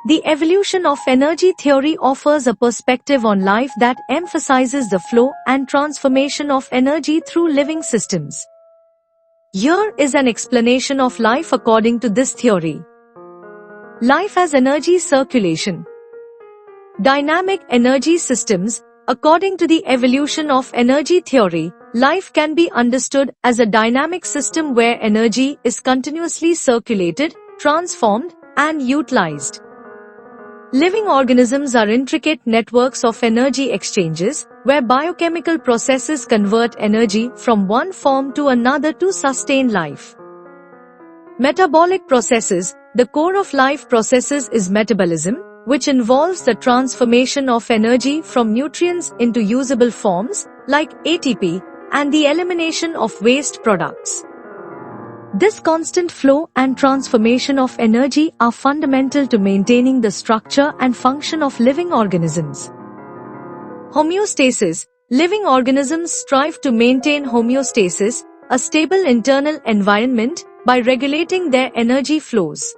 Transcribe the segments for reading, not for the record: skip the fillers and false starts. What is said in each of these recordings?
The evolution of energy theory offers a perspective on life that emphasizes the flow and transformation of energy through living systems. Here is an explanation of life according to this theory. Life as energy circulation. Dynamic energy systems. According to the evolution of energy theory, life can be understood as a dynamic system where energy is continuously circulated, transformed, and utilized. Living organisms are intricate networks of energy exchanges, where biochemical processes convert energy from one form to another to sustain life. Metabolic processes. The core of life processes is metabolism, which involves the transformation of energy from nutrients into usable forms, like ATP, and the elimination of waste products. This constant flow and transformation of energy are fundamental to maintaining the structure and function of living organisms. Homeostasis. Living organisms strive to maintain homeostasis, a stable internal environment, by regulating their energy flows.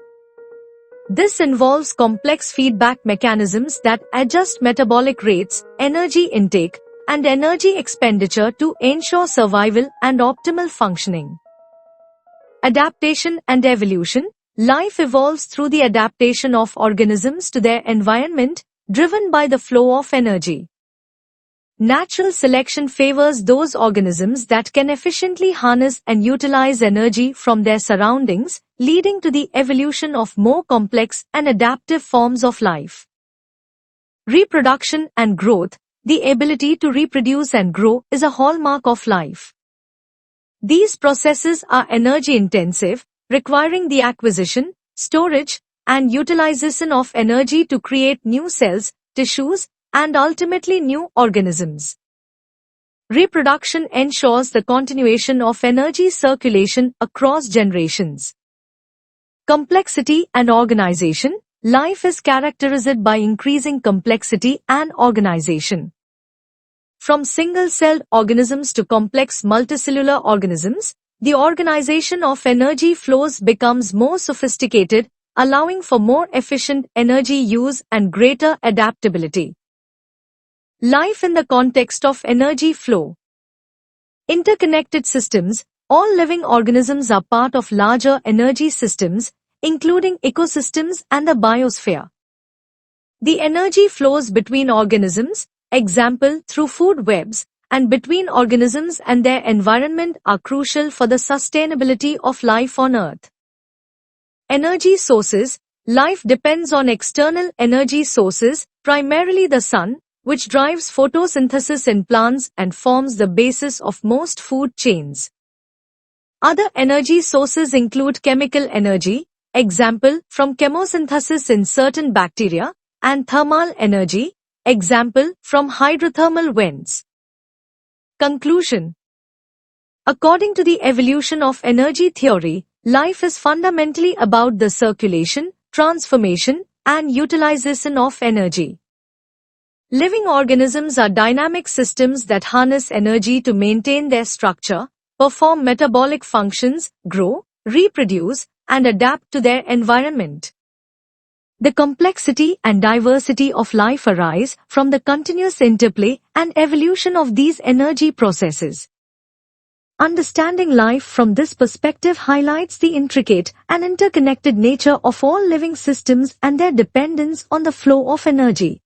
This involves complex feedback mechanisms that adjust metabolic rates, energy intake, and energy expenditure to ensure survival and optimal functioning. Adaptation and evolution. Life evolves through the adaptation of organisms to their environment, driven by the flow of energy. Natural selection favors those organisms that can efficiently harness and utilize energy from their surroundings, leading to the evolution of more complex and adaptive forms of life. Reproduction and growth. The ability to reproduce and grow is a hallmark of life. These processes are energy-intensive, requiring the acquisition, storage, and utilization of energy to create new cells, tissues, and ultimately new organisms. Reproduction ensures the continuation of energy circulation across generations. Complexity and organization. Life is characterized by increasing complexity and organization. From single-celled organisms to complex multicellular organisms, the organization of energy flows becomes more sophisticated, allowing for more efficient energy use and greater adaptability. Life in the context of energy flow. Interconnected systems. All living organisms are part of larger energy systems, including ecosystems and the biosphere. The energy flows between organisms, example through food webs, and between organisms and their environment are crucial for the sustainability of life on Earth. Energy sources. Life depends on external energy sources, primarily the sun, which drives photosynthesis in plants and forms the basis of most food chains. Other energy sources include chemical energy, example from chemosynthesis in certain bacteria, and thermal energy, example from hydrothermal vents. Conclusion. According to the evolution of energy theory, life is fundamentally about the circulation, transformation, and utilization of energy. Living organisms are dynamic systems that harness energy to maintain their structure, perform metabolic functions, grow, reproduce, and adapt to their environment. The complexity and diversity of life arise from the continuous interplay and evolution of these energy processes. Understanding life from this perspective highlights the intricate and interconnected nature of all living systems and their dependence on the flow of energy.